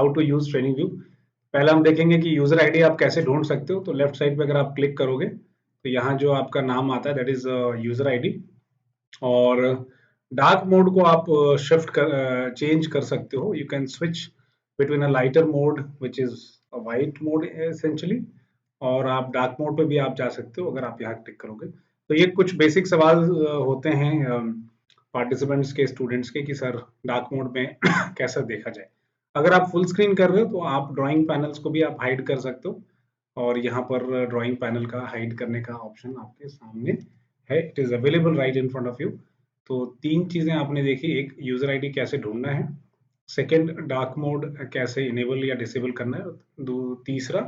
How to use trading view. पहले हम देखेंगे कि यूजर आईडी आप कैसे ढूंढ सकते हो। तो लेफ्ट साइड पे अगर आप क्लिक करोगे तो यहाँ जो आपका नाम आता है दैट इज यूजर आईडी, और डार्क मोड को आप शिफ्ट कर चेंज कर सकते हो। You can switch between a lighter mode which is a white mode essentially, और आप डार्क मोड पे भी आप जा सकते हो अगर आप यहाँ क्लिक करोगे। तो ये कुछ बेसिक सवाल होते हैं पार्टिसिपेंट्स के, स्टूडेंट्स के, कि सर डार्क मोड में कैसा देखा जाए। अगर आप फुल स्क्रीन कर रहे हो तो आप ड्राइंग पैनल्स को भी आप हाइड कर सकते हो, और यहाँ पर ड्राइंग पैनल का हाइड करने का ऑप्शन आपके सामने है। It is available right in front of you. तो तीन चीजें आपने देखी, एक यूजर आईडी कैसे ढूंढना है, सेकंड डार्क मोड कैसे इनेबल या डिसेबल करना है, तीसरा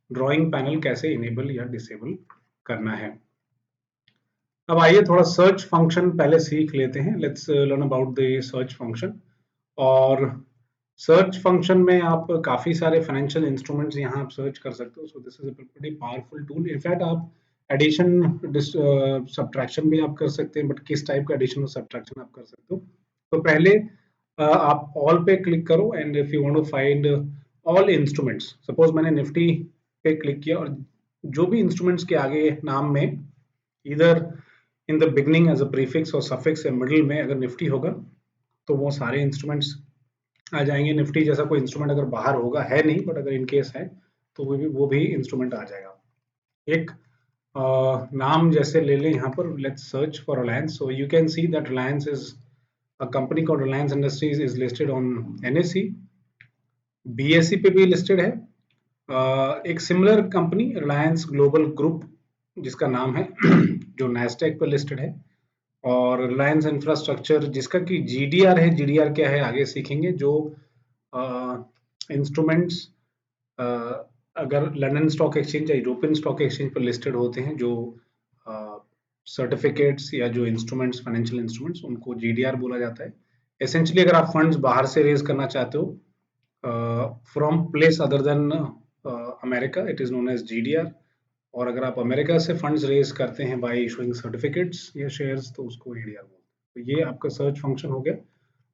ड्राइंग पैनल कैसे इनेबल या डिसेबल करना है। अब आइए थोड़ा सर्च फंक्शन पहले सीख लेते हैं। Let's learn about the search function. और सर्च फंक्शन में आप काफी सारे फाइनेंशियल इंस्ट्रूमेंट्स यहाँ आप सर्च कर सकते हो। So this is a pretty powerful tool. In fact आप एडिशन सब्ट्रैक्शन भी आप कर सकते हैं, बट किस टाइप का एडिशन और सब्ट्रैक्शन आप कर सकते हो। तो पहले आप ऑल पे क्लिक करो, and if you want to find all instruments, suppose मैंने निफ्टी पे क्लिक किया, और जो भी इंस्ट्रूमेंट्स के आगे नाम में इधर in the beginning as a prefix और सफिक्स या मिडिल में अगर निफ्टी होगा तो वो सारे इंस्ट्रूमेंट्स आ जाएंगे। निफ्टी जैसा कोई इंस्ट्रूमेंट अगर बाहर होगा, है नहीं, बट अगर इन केस है तो वो भी इंस्ट्रूमेंट आ जाएगा। एक नाम जैसे ले लें यहाँ पर, let's search for Reliance. So you can see that Reliance is a company called Reliance industries is listed on NSE, BSE पे भी लिस्टेड है। एक similar company Reliance global group जिसका नाम है जो नैस्डैक पर लिस्टेड है, और रिलायंस इंफ्रास्ट्रक्चर जिसका कि जीडीआर है। जीडीआर क्या है आगे सीखेंगे। जो इंस्ट्रूमेंट्स अगर लंदन स्टॉक एक्सचेंज या यूरोपियन स्टॉक एक्सचेंज पर लिस्टेड होते हैं, जो सर्टिफिकेट्स या जो इंस्ट्रूमेंट्स, फाइनेंशियल इंस्ट्रूमेंट्स, उनको जीडीआर बोला जाता है। एसेंशियली अगर आप फंड्स बाहर से रेज करना चाहते हो from place other than America, it is known as GDR. और अगर आप अमेरिका से फंड्स रेज करते हैं बाय इशूइंग सर्टिफिकेट्स या शेयर्स, तो उसको ईडीआर बोलते हैं। तो ये आपका सर्च फंक्शन हो गया।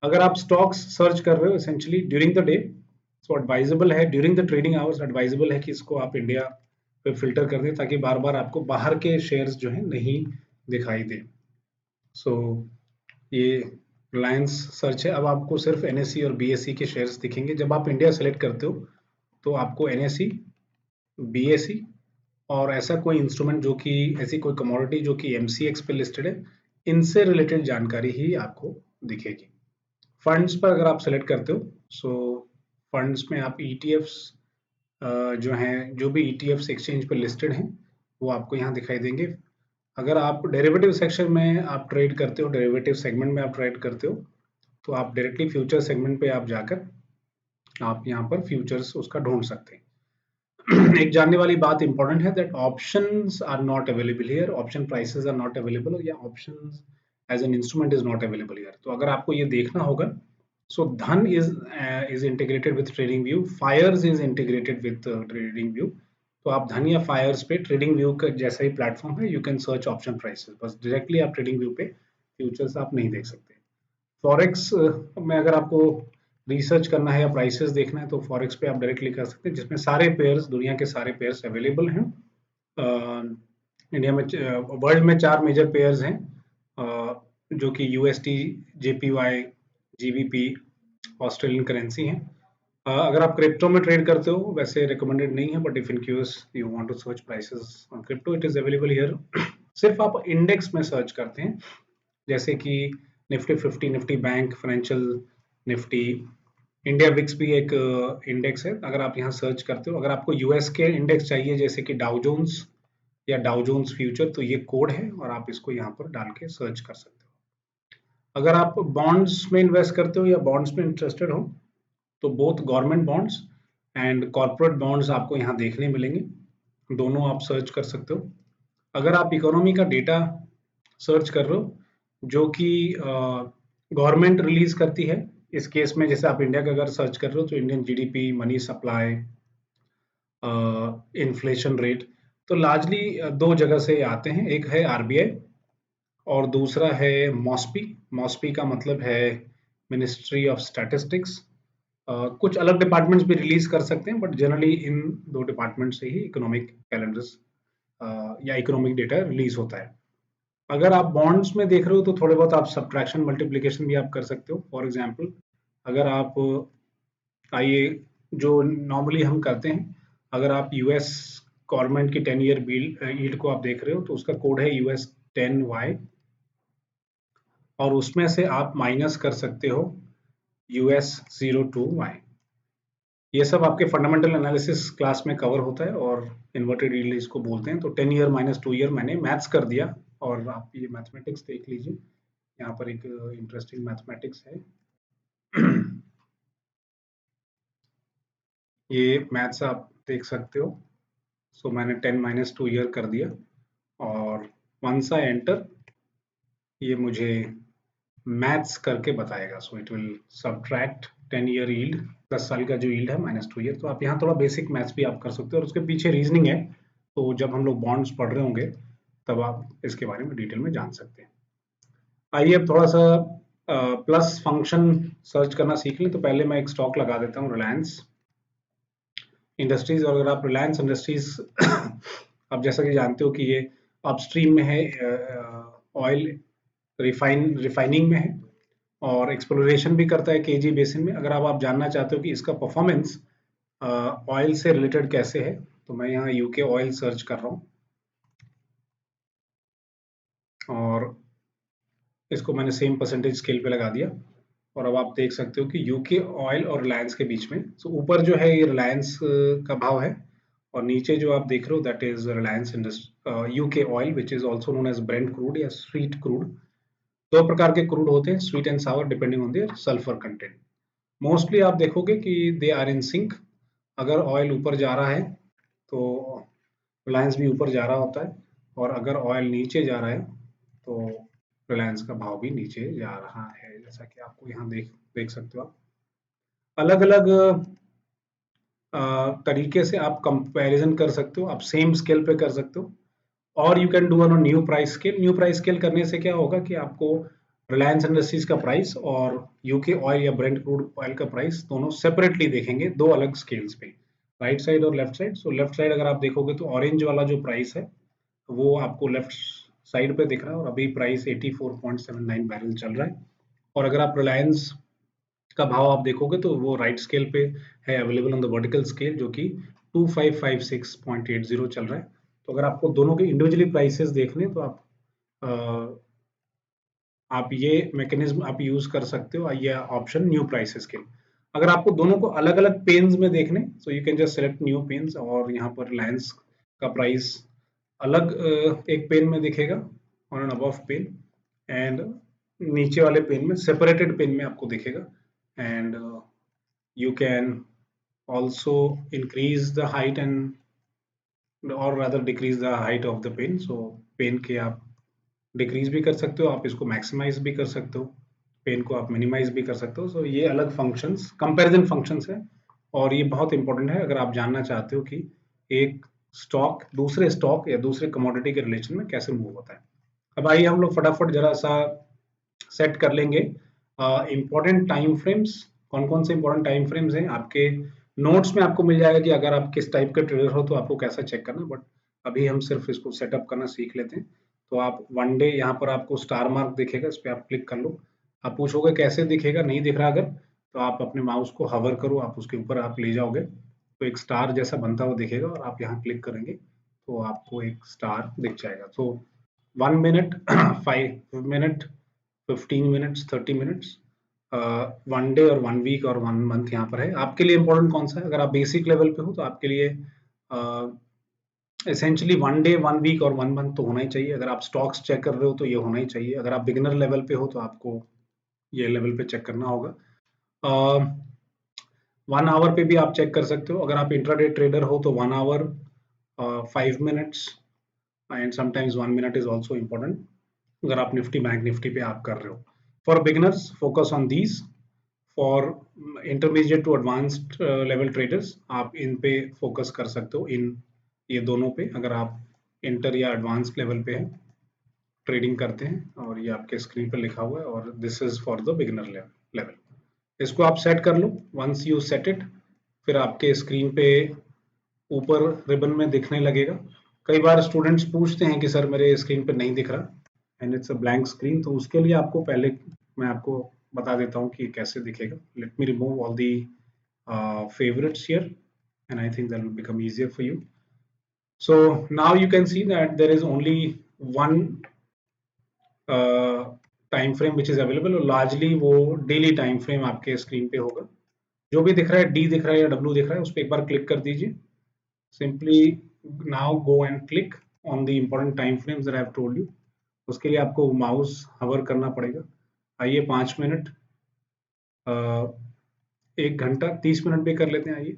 अगर आप स्टॉक्स सर्च कर रहे हो essentially during the day, so advisable है during the trading hours, advisable है कि इसको आप इंडिया पे फिल्टर कर दें, ताकि बार बार आपको बाहर के शेयर्स जो है नहीं दिखाई दे। सो ये रिलायंस सर्च है। अब आपको सिर्फ एनएससी और बीएससी के शेयर्स दिखेंगे। जब आप इंडिया सेलेक्ट करते हो तो आपको एनएससी, बीएससी और ऐसा कोई इंस्ट्रूमेंट जो कि ऐसी कोई कमोडिटी जो कि एमसीएक्स पे लिस्टेड है, इनसे रिलेटेड जानकारी ही आपको दिखेगी। फंड्स पर अगर आप सेलेक्ट करते हो, सो फंड्स में आप ईटीएफ्स जो हैं, जो भी ईटीएफ्स एक्सचेंज पर लिस्टेड हैं, वो आपको यहाँ दिखाई देंगे। अगर आप डेरिवेटिव सेक्शन में आप ट्रेड करते हो, डेरिवेटिव सेगमेंट में आप ट्रेड करते हो, तो आप डायरेक्टली फ्यूचर सेगमेंट पे आप जाकर आप यहाँ पर फ्यूचर्स उसका ढूंढ सकते हैं। एक जानने वाली बात इंपॉर्टेंट है that options are not available here, option prices are not available, या options as an instrument is not available here. तो अगर आपको ये देखना होगा, so Dhan is integrated with trading view, Fyers is integrated with trading view. तो आप धन या फायर्स पे ट्रेडिंग व्यू का जैसा ही प्लेटफॉर्म है, you can search option prices, बस डायरेक्टली आप ट्रेडिंग व्यू पे फ्यूचर्स आप नहीं देख सकते। फॉरेक्स में अगर आपको रिसर्च करना है या प्राइसेस देखना है, तो फॉरेक्स पे आप डायरेक्टली कर सकते हैं, जिसमें सारे पेयर्स, दुनिया के सारे पेयर्स अवेलेबल हैं। इंडिया में वर्ल्ड में 4 मेजर पेयर्स हैं, जो कि UST, JPY, GBP, Australian currency हैं। अगर आप क्रिप्टो में ट्रेड करते हो, वैसे रिकमेंडेड नहीं है, but if in case you want to search prices on crypto, it is available here. सिर्फ आप इंडेक्स में सर्च करते हैं, जैसे कि Nifty 50, Nifty bank, financial Nifty, India VIX भी एक इंडेक्स है। अगर आप यहाँ सर्च करते हो, अगर आपको यूएस के इंडेक्स चाहिए जैसे कि डाउ जोन्स या डाउ जोन्स फ्यूचर, तो ये कोड है और आप इसको यहाँ पर डाल के सर्च कर सकते हो। अगर आप बॉन्ड्स में इन्वेस्ट करते हो या बॉन्ड्स में इंटरेस्टेड हो, तो both government bonds and corporate bonds आपको यहाँ देखने मिलेंगे, दोनों आप सर्च कर सकते हो। अगर आप इकोनॉमी का डेटा सर्च कर रहे हो जो कि गवर्नमेंट रिलीज करती है, इस केस में जैसे आप इंडिया का अगर सर्च कर रहे हो तो Indian GDP, money supply, inflation rate, तो लार्जली 2 जगह से आते हैं। एक है आरबीआई और दूसरा है मॉस्पी। मॉस्पी का मतलब है मिनिस्ट्री ऑफ स्टैटिस्टिक्स। कुछ अलग डिपार्टमेंट्स भी रिलीज कर सकते हैं, बट जनरली इन दो डिपार्टमेंट से ही इकोनॉमिक कैलेंडर्स या इकोनॉमिक डेटा रिलीज होता है। अगर आप बॉन्ड्स में देख रहे हो तो थोड़े बहुत आप सब्ट्रैक्शन मल्टीप्लिकेशन भी आप कर सकते हो। फॉर एग्जांपल, अगर आप आइए जो नॉर्मली हम करते हैं, अगर आप यूएस गवर्नमेंट की 10 ईयर यील्ड को आप देख रहे हो तो उसका कोड है US10Y, और उसमें से आप माइनस कर सकते हो US02Y। ये सब आपके फंडामेंटल एनालिसिस क्लास में कवर होता है और इन्वर्टेड यील्ड इसको बोलते हैं। तो 10 ईयर माइनस 2 ईयर मैंने मैथ्स कर दिया, और आप ये मैथमेटिक्स देख लीजिए, यहाँ पर एक इंटरेस्टिंग मैथमेटिक्स है। ये मैथ्स आप देख सकते हो। सो मैंने 10 माइनस 2 ईयर कर दिया, और वंस आई एंटर ये मुझे मैथ्स करके बताएगा। So it will subtract 10 year yield, 10 साल का जो यील्ड है माइनस 2 ईयर। तो आप यहाँ थोड़ा बेसिक मैथ्स भी आप कर सकते हो, और उसके पीछे रीजनिंग है। तो जब हम लोग बॉन्ड्स पढ़ रहे होंगे तब आप इसके बारे में डिटेल में जान सकते हैं। आइए अब थोड़ा सा प्लस फंक्शन सर्च करना सीख लें। तो पहले मैं एक स्टॉक लगा देता हूँ, रिलायंस इंडस्ट्रीज। और अगर आप रिलायंस इंडस्ट्रीज आप जैसा कि जानते हो कि ये अपस्ट्रीम में है, ऑयल रिफाइनिंग में है, और एक्सप्लोरेशन भी करता है केजी बेसिन में। अगर आप जानना चाहते हो कि इसका परफॉर्मेंस ऑयल से रिलेटेड कैसे है, तो मैं यहाँ यूके ऑयल सर्च कर रहा हूँ, और इसको मैंने सेम परसेंटेज स्केल पे लगा दिया। और अब आप देख सकते हो कि यूके ऑयल और रिलायंस के बीच में, सो ऊपर जो है ये रिलायंस का भाव है, और नीचे जो आप देख रहे हो that is Reliance UK oil, which is also known as Brent crude या स्वीट क्रूड। दो प्रकार के क्रूड होते हैं, sweet and sour, depending on their sulphur content. Mostly आप देखोगे कि दे आर इन सिंक। अगर ऑयल ऊपर जा रहा है तो रिलायंस भी ऊपर जा रहा होता है, और अगर ऑयल नीचे जा रहा है तो रिलायंस का भाव भी नीचे जा रहा है, जैसा कि आपको यहाँ देख देख सकते हो आप। अलग अलग तरीके से आप कंपैरिजन कर सकते हो, आप सेम स्केल पे कर सकते हो, और you can do on new price scale. New price scale करने से क्या होगा कि आपको रिलायंस इंडस्ट्रीज का प्राइस और यूके ऑयल या ब्रेंट क्रूड ऑयल का प्राइस दोनों सेपरेटली देखेंगे, दो अलग स्केल्स पे, राइट साइड और left side. So left side अगर आप देखोगे तो ऑरेंज वाला जो प्राइस है वो आपको लेफ्ट साइड पे दिख रहा है, और अभी प्राइस 84.79 बैरल चल रहा है। और अगर आप रिलायंस का भाव आप देखोगे तो वो राइट स्केल पे है, available on the vertical scale, जो कि 2556.80 चल रहा है। तो अगर आपको दोनों के इंडिविजुअली प्राइसेस देखने तो आप ये मैकेनिज्म आप यूज कर सकते हो, ये ऑप्शन न्यू प्राइसेस के। अगर आपको दोनों को अलग अलग पेन्स में देखने, so you can just select new panes, और यहाँ पर रिलायंस का प्राइस अलग एक पेन में दिखेगा, on an above pane, and नीचे वाले पेन में सेपरेटेड पेन में आपको दिखेगा। And you can also increase the height and or rather decrease the height of the pen। so pane के आप डिक्रीज भी कर सकते हो, आप इसको मैक्सिमाइज भी कर सकते हो, पेन को आप मिनिमाइज भी कर सकते हो। सो ये अलग फंक्शंस, कंपैरिजन फंक्शंस है, और ये बहुत इंपॉर्टेंट है अगर आप जानना चाहते हो कि एक स्टॉक दूसरे स्टॉक या दूसरे कमोडिटी के रिलेशन में कैसे मूव होता है। अब आइए हम लोग फटाफट जरा सा सेट कर लेंगे इंपॉर्टेंट टाइम फ्रेम्स। कौन कौन से इंपॉर्टेंट टाइम फ्रेम्स हैं, आपके नोट्स में आपको मिल जाएगा कि अगर आप किस टाइप के ट्रेडर हो तो आपको कैसा चेक करना, बट अभी हम सिर्फ इसको सेटअप करना सीख लेते हैं। तो आप वन डे, यहाँ पर आपको स्टार मार्क दिखेगा, इस पर आप क्लिक कर लो। आप पूछोगे कैसे दिखेगा, नहीं दिख रहा अगर, तो आप अपने माउस को हवर करो, आप उसके ऊपर आप ले जाओगे तो एक स्टार जैसा बनता हुआ दिखेगा, और आप यहाँ क्लिक करेंगे तो आपको एक स्टार दिख जाएगा। तो 1 minute 5 minute 15 minutes 30 minutes, 1 day और 1 वीक और 1 मंथ यहाँ पर है। आपके लिए इंपॉर्टेंट कौन सा है, अगर आप बेसिक लेवल पे हो तो आपके लिए एसेंशियली 1 डे 1 वीक और 1 मंथ तो होना ही चाहिए। अगर आप स्टॉक्स चेक कर रहे हो तो ये होना ही चाहिए। अगर आप बिगिनर लेवल पे हो तो आपको ये लेवल पे चेक करना होगा। 1 आवर पे भी आप चेक कर सकते हो। अगर आप इंट्राडे ट्रेडर हो तो 1 hour 5 minutes and sometimes 1 minute is also important, अगर आप निफ्टी बैंक निफ्टी पे आप कर रहे हो। For beginners focus on these, for intermediate to advanced level traders आप इन पे फोकस कर सकते हो, इन ये दोनों पे। अगर आप इंटर या एडवांस लेवल पे हैं, ट्रेडिंग करते हैं, और ये आपके स्क्रीन पर लिखा हुआ है, और this is for the beginner level. इसको आप सेट कर लो। वंस यू सेट इट, फिर आपके स्क्रीन पे ऊपर रिबन में दिखने लगेगा। कई बार स्टूडेंट्स पूछते हैं कि सर मेरे स्क्रीन पे नहीं दिख रहा and it's a blank screen, तो उसके लिए आपको पहले मैं आपको बता देता हूँ कि कैसे दिखेगा। Let me remove all the favorites here, and I think that will become easier for you. So now you can see that there is only one time frame which is available, और largely वो daily time frame आपके screen पे होगा। जो भी दिख रहा है, डी दिख रहा है या डब्ल्यू दिख रहा है, उस पर एक बार क्लिक कर दीजिए। Simply now go and click on the important time frames that I have told you. उसके लिए आपको माउस हवर करना पड़ेगा। आइए 5 मिनट, 1 घंटा, 30 मिनट भी कर लेते हैं, आइए।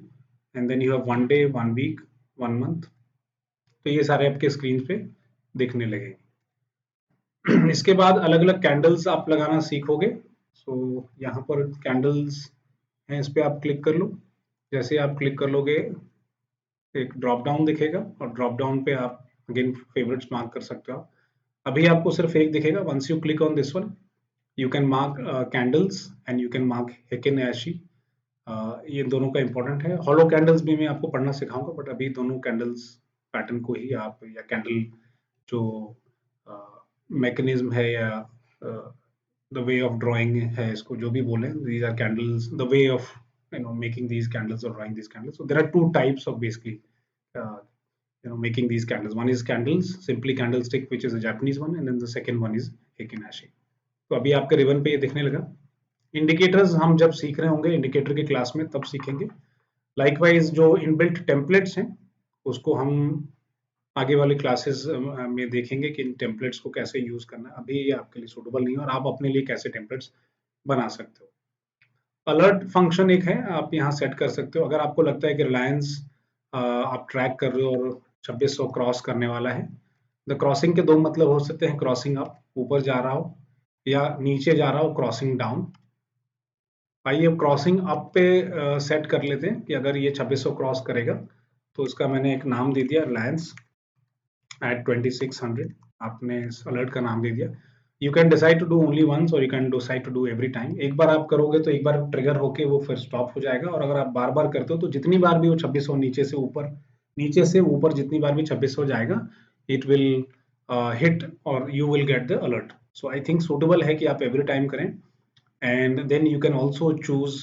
And then you have 1 day, 1 week, 1 month. तो ये सारे आपके स्क्रीन पे दिखने लगेंगे। इसके बाद अलग अलग कैंडल्स आप लगाना सीखोगे। सो यहाँ पर कैंडल्स हैं, इस पे आप क्लिक कर लो। जैसे आप क्लिक कर लोगे, एक ड्रॉप डाउन दिखेगा, और ड्रॉप डाउन पे आप अगेन फेवरेट्स मार्क कर सकते हो। अभी आपको सिर्फ एक दिखेगा। Once you click on this one, you can mark candles and you can mark Heikin Ashi. ये दोनों का इंपॉर्टेंट है। हॉलो कैंडल्स भी मैं आपको पढ़ना सिखाऊंगा, बट अभी दोनों कैंडल्स पैटर्न को ही आप, या कैंडल जो मैकेनिज्म है, या द वे ऑफ ड्राइंग है, इसको जो भी बोले, these are candles, the way of making these candles or drawing these candles. So there are two types of basically making these candles. One is candles, simply candlestick, which is a Japanese one, and then the second one is hekimashi. तो अभी आपके ribbon पे ये दिखने लगा। Indicators हम जब सीख रहे होंगे इंडिकेटर की क्लास में, तब सीखेंगे। लाइकवाइज जो इनबिल्ट टेम्पलेट्स हैं, उसको हम आगे वाले क्लासेस में देखेंगे कि इन टेम्पलेट्स को कैसे यूज करना है। अभी ये आपके लिए सूटेबल नहीं है, और आप अपने लिए कैसे टेम्पलेट्स बना सकते हो। अलर्ट फंक्शन एक है, आप यहाँ सेट कर सकते हो। अगर आपको लगता है कि रिलायंस आप ट्रैक कर रहे हो और 2600 क्रॉस करने वाला है। द क्रॉसिंग के दो मतलब हो सकते हैं, क्रॉसिंग अप, ऊपर जा रहा हो, या नीचे जा रहा हो, क्रॉसिंग डाउन। आइए अब क्रॉसिंग अप पे सेट कर लेते हैं कि अगर ये 2600 क्रॉस करेगा, तो इसका मैंने एक नाम दे दिया, रिलायंस एट 2600। आपने इस अलर्ट का नाम दे दिया। You can decide to do only once, और you can decide to do every time. एक बार आप करोगे तो एक बार ट्रिगर होके वो फिर स्टॉप हो जाएगा, और अगर आप बार बार करते हो तो जितनी बार भी वो 2600 नीचे से ऊपर जितनी बार भी 2600 जाएगा, इट विल हिट और you will get the alert. So I think suitable है कि आप एवरी टाइम करें। And then you can also choose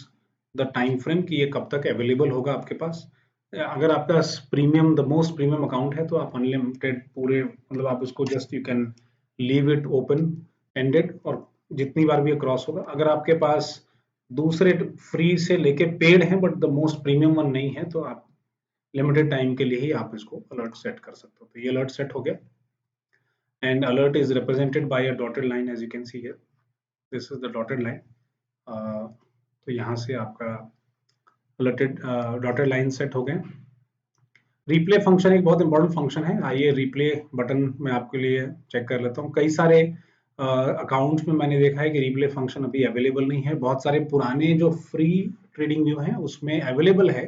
the time frame कि ये कब तक अवेलेबल होगा आपके पास। अगर आपका premium, the most premium account है, तो आप अनलिमिटेड पूरे, मतलब आप उसको just you can leave it open ended, और जितनी बार भी क्रॉस होगा। अगर आपके पास दूसरे फ्री से लेके पेड हैं but the most premium one नहीं है, तो आप लिमिटेड टाइम के लिए ही आप इसको अलर्ट सेट कर सकते हो। तो ये अलर्ट सेट हो गया, and alert is represented by a dotted line, as you can see here, this is the dotted line. तो यहाँ से आपका अलर्टेड डॉटेड लाइन सेट हो गए। रिप्ले फंक्शन एक बहुत इंपॉर्टेंट फंक्शन है। आइए रिप्ले बटन मैं आपके लिए चेक कर लेता हूँ। कई सारे अकाउंट्स में मैंने देखा है कि रिप्ले फंक्शन अभी अवेलेबल नहीं है। बहुत सारे पुराने जो फ्री ट्रेडिंग व्यू हैं उसमें अवेलेबल है,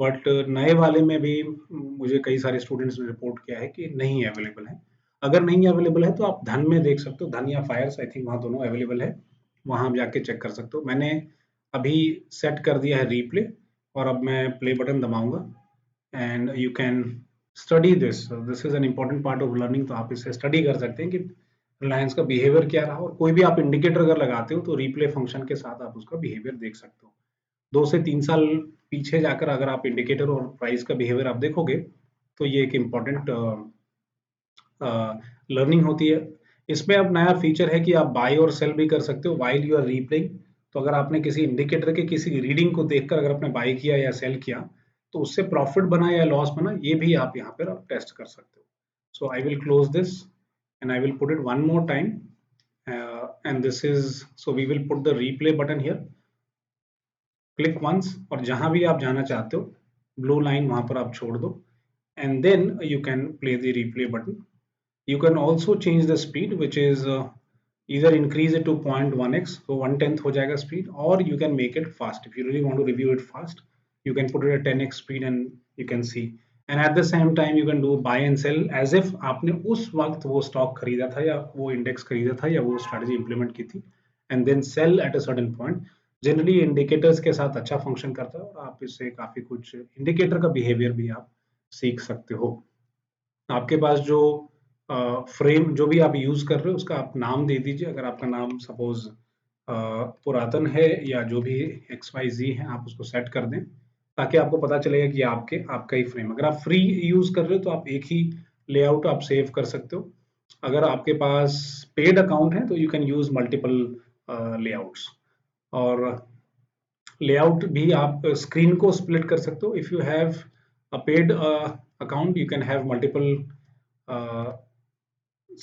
बट नए वाले में भी मुझे कई सारे स्टूडेंट्स ने रिपोर्ट किया है कि नहीं अवेलेबल है। अगर नहीं अवेलेबल है तो आप धन में देख सकते हो, धन या फायर्स, आई थिंक वहाँ दोनों अवेलेबल है, वहाँ आप जाके चेक कर सकते हो। मैंने अभी सेट कर दिया है रिप्ले, और अब मैं प्ले बटन दबाऊंगा and you can study this. This is an important part of learning. तो आप इसे स्टडी कर सकते हैं कि रिलायंस का बिहेवियर क्या रहा, और कोई भी आप इंडिकेटर अगर लगाते हो तो रिप्ले फंक्शन के साथ आप उसका बिहेवियर देख सकते हो। 2 से 3 साल पीछे जाकर अगर आप इंडिकेटर और प्राइस का बिहेवियर आप देखोगे, तो ये एक इम्पॉर्टेंट लर्निंग होती है। इसमें अब नया फीचर है कि आप बाय और सेल भी कर सकते हो वाइल यू आर रीप्लेइंग। तो अगर आपने किसी इंडिकेटर के किसी रीडिंग को देखकर अगर आपने बाय किया या सेल किया, तो उससे प्रॉफिट बना या लॉस बना, ये भी आप यहाँ पर आप टेस्ट कर सकते हो। So I will close this and I will put it one more time, and this is, so we will put the replay button here, click once, और जहां भी आप जाना चाहते हो ब्लू लाइन वहां पर आप छोड़ दो, and then you can play the replay button. You can also change the speed, which is either increase it to 0.1x, so 1/10 हो जाएगा speed, or you can make it fast. If you really want to review it fast, you can put it at 10x speed and you can see. And at the same time you can do buy and sell as if आपने उस वक्त वो stock खरीदा था या वो index खरीदा था या वो स्ट्रैटेजी इंप्लीमेंट की थी, and then sell at a certain point. Generally indicators के साथ अच्छा फंक्शन करता है और आप इससे काफी कुछ इंडिकेटर का बिहेवियर भी आप सीख सकते हो। आपके पास जो फ्रेम जो भी आप यूज कर रहे हो उसका आप नाम दे दीजिए। अगर आपका नाम सपोज पुरातन है या जो भी XYZ है, आप उसको सेट कर दें ताकि आपको पता चलेगा कि आपका ही फ्रेम। अगर आप फ्री यूज कर रहे हो तो आप एक ही लेआउट आप सेव कर सकते हो। अगर आपके पास पेड अकाउंट है तो you can use multiple layouts. और लेआउट भी आप स्क्रीन को स्प्लिट कर सकते हो। If you have a paid account you can have multiple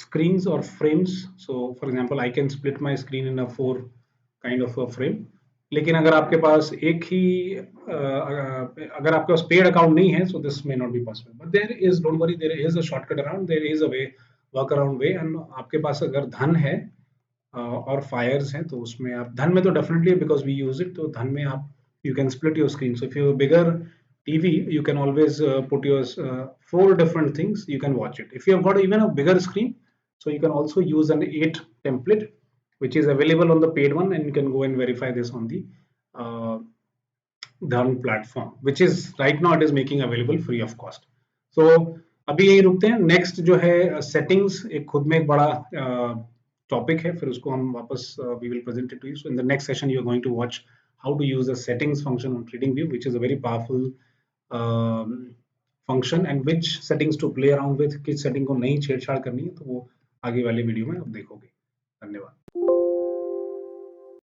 screens or frames. So for example, I can split my screen in a 4 kind of a frame. लेकिन अगर आपके पास एक ही अगर आपके पास पेड अकाउंट नहीं है, so this may not be possible. But there is, don't worry, there is a shortcut around, there is a way, work around way. And आपके पास अगर धन है और फायर्स हैं तो उसमें आप धन में तो definitely because we use it, तो धन में आप you can split your screen. So if you bigger TV, you can always put your 4 different things, you can watch it. If you have got even a bigger screen, so you can also use an 8 template which is available on the paid one, and you can go and verify this on the uh, Dhan platform, which is right now it is making available free of cost. So अभी यही रुकते हैं. Next जो है settings एक खुद में एक बड़ा टॉपिक है, फिर उसको हम वापस we will present it to you. So in the next session you are going to watch how to use the settings function on TradingView, which is a very powerful function, and which settings to play around with, किस setting को नहीं छेड़छाड़ करनी है, तो वो आगे वाले वीडियो में आप देखोगे. धन्यवाद.